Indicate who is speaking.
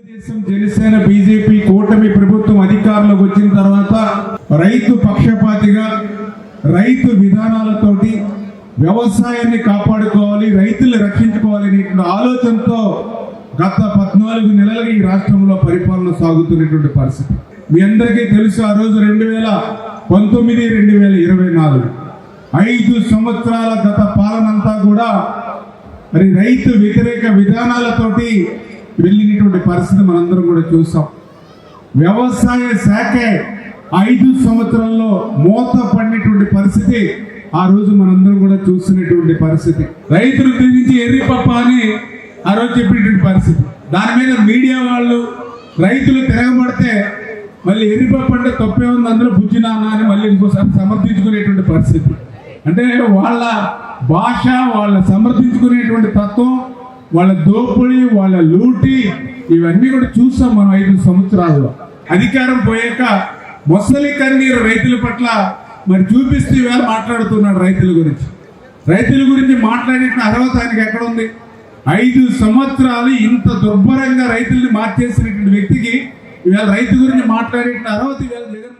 Speaker 1: Telugu Desam Janasena BJP కూటమి ప్రభుత్వం అధికారంలోకి వచ్చిన తర్వాత రైతు పక్షపాతిగా రైతు విధానాలతోటి వ్యవసాయాన్ని కాపాడుకోవాలి, రైతులు రక్షించుకోవాలనే ఆలోచనతో గత 14 నెలలుగా ఈ రాష్ట్రంలో పరిపాలన సాగుతున్నటువంటి పరిస్థితి మీ అందరికీ తెలుసు. ఆ రోజు 2019, 2024 5 సంవత్సరాల గత పాలనంతా కూడా మరి రైతు వ్యతిరేక విధానాలతోటి వెళ్ళినటువంటి పరిస్థితి మనందరం కూడా చూసాం. వ్యవసాయ శాఖ 5 సంవత్సరాల్లో మూత పడినటువంటి పరిస్థితి ఆ రోజు మనందరం కూడా చూస్తున్నటువంటి పరిస్థితి. రైతులు గురించి ఎర్రిపప్ప అని ఆ రోజు చెప్పినటువంటి పరిస్థితి. దాని మీద మీడియా వాళ్ళు రైతులు తిరగబడితే మళ్ళీ ఎర్రిపప్ప అంటే తప్పే ఉంది, అందులో బుజ్జినాన్న అని మళ్ళీ ఇంకోసారి సమర్థించుకునేటువంటి పరిస్థితి. అంటే వాళ్ళ భాష, వాళ్ళ సమర్థించుకునేటువంటి తత్వం, వాళ్ళ దోపిడీ, వాళ్ళ లూటి ఇవన్నీ కూడా చూస్తాం మనం 5 సంవత్సరాల్లో. అధికారం పోయాక మొసలి కన్నీరు రైతుల పట్ల మరి చూపిస్తూ ఇవాళ మాట్లాడుతున్నాడు రైతుల గురించి మాట్లాడే అర్హత ఆయనకి ఎక్కడ ఉంది? 5 సంవత్సరాలు ఇంత దుర్భరంగా రైతుల్ని మార్చేసినటువంటి వ్యక్తికి ఇవాళ రైతు గురించి మాట్లాడే అర్హత ఇవాళ జగన్